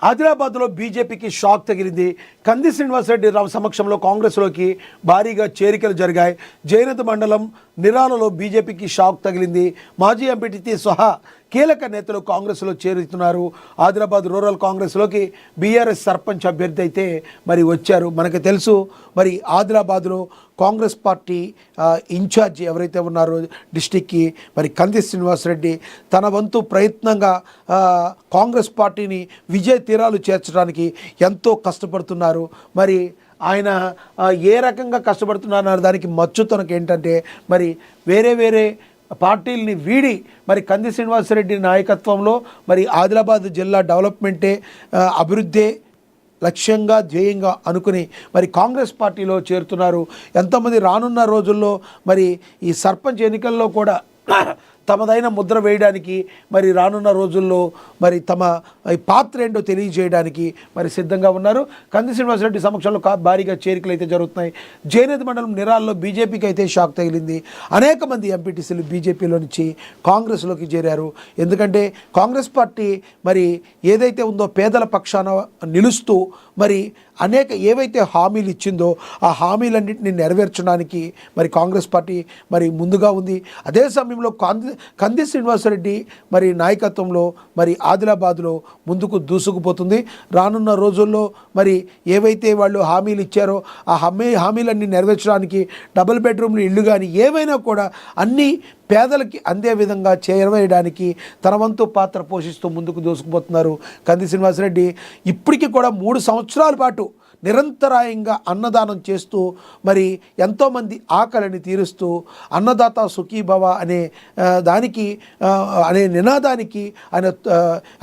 ఆదిలాబాద్లో బీజేపీకి షాక్ తగిలింది. కంది శ్రీనివాసరెడ్డి రావు సమక్షంలో కాంగ్రెస్లోకి భారీగా చేరికలు జరిగాయి. జైనత్ మండలం నిరాలలో బీజేపీకి షాక్ తగిలింది. మాజీ ఎంపీటీసీ సహా కీలక నేతలు కాంగ్రెస్లో చేరుతున్నారు. ఆదిలాబాద్ రూరల్ కాంగ్రెస్లోకి బీఆర్ఎస్ సర్పంచ్ అభ్యర్థి అయితే మరి వచ్చారు. మనకు తెలుసు మరి ఆదిలాబాద్లో కాంగ్రెస్ పార్టీ ఇన్ఛార్జి ఎవరైతే ఉన్నారో డిస్టిక్కి మరి కంది శ్రీనివాసరెడ్డి తన వంతు ప్రయత్నంగా కాంగ్రెస్ పార్టీని విజయ తీరాలు చేర్చడానికి ఎంతో కష్టపడుతున్నారు. మరి ఆయన ఏ రకంగా కష్టపడుతున్నారు దానికి మచ్చుతనకు ఏంటంటే మరి వేరే పార్టీలని వీడి మరి కంది శ్రీనివాసరెడ్డి నాయకత్వంలో మరి ఆదిలాబాద్ జిల్లా డెవలప్మెంటే అభివృద్ధి లక్ష్యంగా ధ్యేయంగా అనుకుని మరి కాంగ్రెస్ పార్టీలో చేరుతున్నారు. ఎంతోమంది రానున్న రోజుల్లో మరి ఈ సర్పంచ్ ఎన్నికల్లో కూడా తమదైన ముద్ర వేయడానికి మరి రానున్న రోజుల్లో మరి తమ పాత్ర ఏంటో తెలియజేయడానికి మరి సిద్ధంగా ఉన్నారు. కంది శ్రీనివాసరెడ్డి సమక్షంలో భారీగా చేరికలు అయితే జరుగుతున్నాయి. జైనత్ మండలం నిరాల్లో బీజేపీకి అయితే షాక్ తగిలింది. అనేక మంది ఎంపీటీసీలు బీజేపీలో నుంచి కాంగ్రెస్లోకి చేరారు. ఎందుకంటే కాంగ్రెస్ పార్టీ మరి ఏదైతే ఉందో పేదల పక్షాన నిలుస్తూ మరి అనేక ఏవైతే హామీలు ఇచ్చిందో ఆ హామీలన్నింటినీ నెరవేర్చడానికి మరి కాంగ్రెస్ పార్టీ మరి ముందుగా ఉంది. అదే సమయంలో కంది శ్రీనివాసరెడ్డి మరి నాయకత్వంలో మరి ఆదిలాబాద్లో ముందుకు దూసుకుపోతుంది. రానున్న రోజుల్లో మరి ఏవైతే వాళ్ళు హామీలు ఇచ్చారో ఆ హామీలన్నీ నెరవేర్చడానికి డబుల్ బెడ్రూమ్లు ఇళ్ళు కానీ ఏవైనా కూడా అన్నీ పేదలకి అందే విధంగా చేరవేయడానికి తన వంతు పాత్ర పోషిస్తూ ముందుకు దూసుకుపోతున్నారు కంది శ్రీనివాసరెడ్డి. ఇప్పటికీ కూడా 3 సంవత్సరాల పాటు నిరంతరాయంగా అన్నదానం చేస్తూ మరి ఎంతోమంది ఆకలిని తీరుస్తూ అన్నదాత సుఖీభవ అనే దానికి అనే నినాదానికి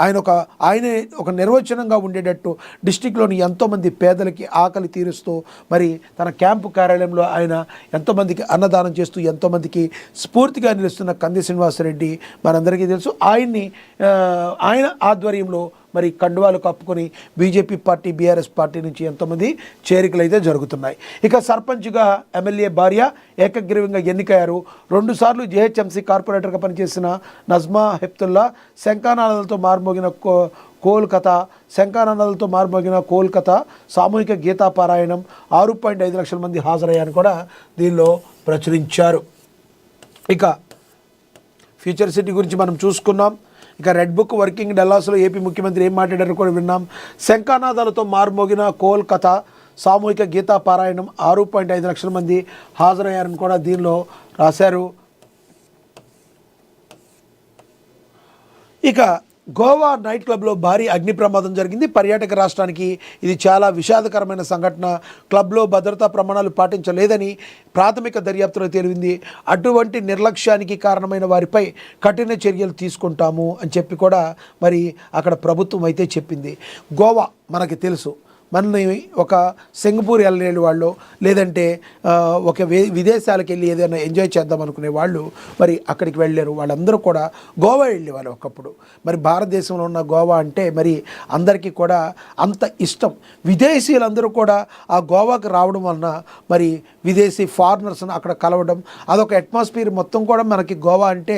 ఆయన ఒక నిర్వచనంగా ఉండేటట్టు డిస్టిక్లోని ఎంతోమంది పేదలకి ఆకలి తీరుస్తూ మరి తన క్యాంపు కార్యాలయంలో ఆయన ఎంతోమందికి అన్నదానం చేస్తూ ఎంతోమందికి స్ఫూర్తిగా నిలుస్తున్న కంది శ్రీనివాసరెడ్డి మనందరికీ తెలుసు. ఆయన ఆధ్వర్యంలో మరి కండువాలు కప్పుకొని బీజేపీ పార్టీ బీఆర్ఎస్ పార్టీ నుంచి ఎంతోమంది చేరికలు అయితే జరుగుతున్నాయి. ఇక సర్పంచ్గా ఎమ్మెల్యే భార్య ఏకగ్రీవంగా ఎన్నికయ్యారు. 2 సార్లు జేహెచ్ఎంసీ కార్పొరేటర్గా పనిచేసిన నజ్మా హెప్తుల్లా శంఖానాదాలతో మారుమోగిన కోల్కతా సామూహిక గీతాపారాయణం 6.5 లక్షల మంది హాజరయ్యారని కూడా దీనిలో ప్రచురించారు. ఇక ఫ్యూచర్ సిటీ గురించి మనం చూసుకున్నాం. ఇక రెడ్ బుక్ వర్కింగ్ డల్లాస్లో ఏపీ ముఖ్యమంత్రి ఏం మాట్లాడారో కూడా విన్నాం. శంఖానాదాలతో మారుమోగిన కోల్కతా సామూహిక గీతా పారాయణం 6.5 లక్షల మంది హాజరయ్యారని కూడా దీనిలో రాశారు. ఇక గోవా నైట్ క్లబ్లో భారీ అగ్ని ప్రమాదం జరిగింది. పర్యాటక రాష్ట్రానికి ఇది చాలా విషాదకరమైన సంఘటన. క్లబ్లో భద్రతా ప్రమాణాలు పాటించలేదని ప్రాథమిక దర్యాప్తులో తేలింది. అటువంటి నిర్లక్ష్యానికి కారణమైన వారిపై కఠిన చర్యలు తీసుకుంటాము అని చెప్పి కూడా మరి అక్కడ ప్రభుత్వం అయితే చెప్పింది. గోవా మనకి తెలుసు, మనని ఒక సింగపూర్ వెళ్ళే వాళ్ళు లేదంటే ఒక విదేశాలకు వెళ్ళి ఏదైనా ఎంజాయ్ చేద్దాం అనుకునే వాళ్ళు మరి అక్కడికి వెళ్ళారు. వాళ్ళందరూ కూడా గోవా వెళ్ళేవాళ్ళు ఒకప్పుడు. మరి భారతదేశంలో ఉన్న గోవా అంటే మరి అందరికీ కూడా అంత ఇష్టం. విదేశీయులందరూ కూడా ఆ గోవాకు రావడం వలన మరి విదేశీ ఫారినర్స్ని అక్కడ కలవడం అదొక అట్మాస్ఫియర్ మొత్తం కూడా మనకి గోవా అంటే